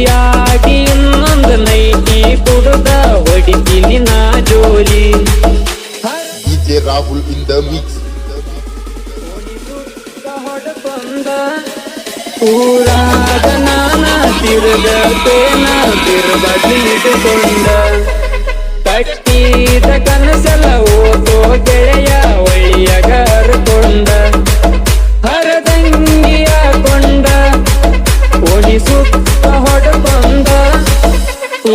ಖುಷಿಯಾಗಿ ಇನ್ನೊಂದು ನೈಟಿ ಕುಡುದ ಹೊಡಿತೀನಿ ನಾ ಜೋಲಿ. DJ Rahul in the mix. ಹೊಡಕೊಂಡ ಊರಾಗ ನಾನ ತಿರುಗತೇನ ತಿರುಬದಿ ಇಟ್ಟುಕೊಂಡ ಕಟ್ಟಿದ ಕನಸೆಲ್ಲ ಓದೋ ಗೆಳೆಯ ಒಳ್ಳಿಯಾಗ ಹರಕೊಂಡ ಹರದಂಗಿ ಹಾಕೊಂಡ ಓಣಿ ಸುತ್ತ ಹೊಡಕೊಂಡ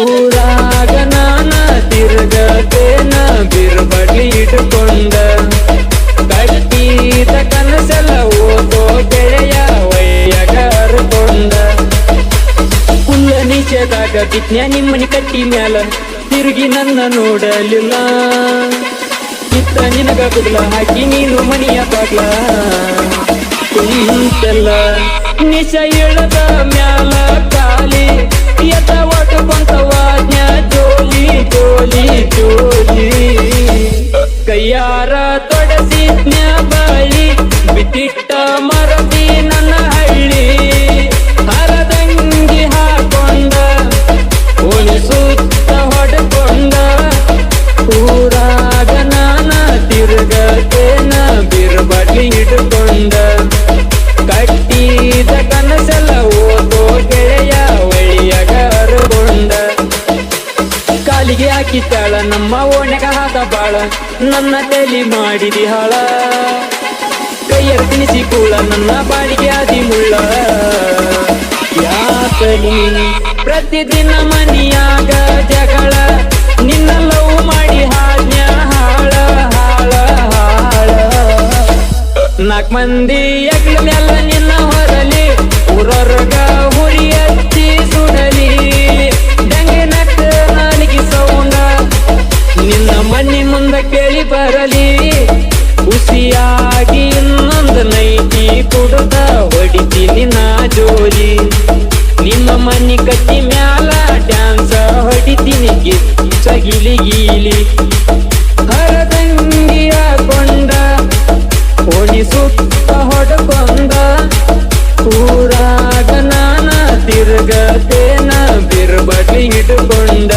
ಊರಾಗ ನಾನ ತಿರುಗತೇನ ಬಿರುಬಡ್ಲಿ ಇಟ್ಟುಕೊಂಡ ಕಟ್ಟಿದ ಕನಸೆಲ್ಲ ಓದೋ ಗೆಳೆಯ ಒಯ್ಯಾಗ ಹರಕೊಂಡ ಹುಲ್ಲ ನೀಚದಾಗ ಬಿತ್ನ್ಯಾ ನಿಮ್ಮನಿ ಕಟ್ಟಿ ಮ್ಯಾಲ ತಿರುಗಿ ನನ್ನ ನೋಡಲಿಲ್ಲ ಇತ್ತ ನಿನಗ ಬುಗ್ಲ ಹಾಕಿ ನೀನು ಮನಿಯ ಬಾಗ್ಲ ಕುಂತೆಲ್ಲ ನಿಶ ಇಳದ ಮ್ಯಾಲ ಕಾಲಿ ಎತ್ತ ಒಟ್ಟುಕೊಂತವಾಜ್ಞ ಜೋಲಿ ಜೋಲಿ ಜೋಲಿ ಕೈಯಾರ ತೊಡಸಿದ್ನ್ಯ ಬಳಿ ಬಿಟ್ಟಿಟ್ಟ ಮರದಿ ನನ್ನ ಹಳ್ಳಿ ಹರದಂಗಿ ಹಾಕೊಂಡ ಓಣಿ ಸುತ್ತ ಹೊಡ್ಕೊಂಡ ಊರಾಗ ನಾನ ತಿರುಗತೇನ ಬಿರುಬಡ್ಲಿ ಇಟ್ಟುಕೊಂಡ ಕಟ್ಟಿದ ಕನಸೆಲ್ಲ ಓದೋ ಗೆಳೆಯ ಒಳ್ಳಿಯಾಗ ಹರಗೊಂಡ ಕಾಲಿಗೆ ಹಾಕಿತ್ತಾಳ ನಮ್ಮ ಓಣ್ಯಾಗ ಹಾಕ ಬಾಳ ನನ್ನ ತಲಿ ಮಾಡಿದಿ ಹಾಳ ಕೈಯರ್ ತಿನಿಸಿ ಕೂಳ ನನ್ನ ಬಾಡಿಗೆ ಆದಿ ಮುಳ್ಳ ಯಾಕಲಿ ಪ್ರತಿದಿನ ಮನಿಯಾಗ ಜಗಳ ನಿನ್ನ ಲವ್ ಮಾಡಿ ಹಾಜ್ಞ ಹಾಳ ಹಾಳ ಹಾಳ ನಾಲ್ಕು ಮಂದಿ ಎಗ್ಲ ಮ್ಯಾಲ ನಿನ್ನ ಹೊರಲಿ ಊರೊರ್ಗ ಹುರಿ ಹಚ್ಚಿ ಸುಡಲಿ ದಂಗೆ ನಕ್ಕ ನಾಲಿಗೆ ಸೌಂಡ ನಿನ್ನ ಮಣ್ಣಿ ಮುಂದ ಕೇಳಿ ಬರಲಿ ಖುಷಿಯಾಗಿ ಇನ್ನೊಂದು ನೈಟಿ ಕುಡುದ ಹೊಡಿತೀನಿ ನಾ ಜೋಲಿ ನಿಮ್ಮ ಮನಿ ಕಟ್ಟಿ ಮ್ಯಾಲ ಡ್ಯಾನ್ಸ ಹೊಡಿತೀನಿ ಗಿಲಿ ಗೀಲಿ ಹರದಂಗಿ ಹಾಕೊಂಡ ಓಣಿ ಸುತ್ತ ಹೊಡಕೊಂಡ ಊರಾಗ ನಾನ ತಿರುಗತೇನ ಬಿರುಬಡ್ಲಿ ಇಟ್ಟುಕೊಂಡ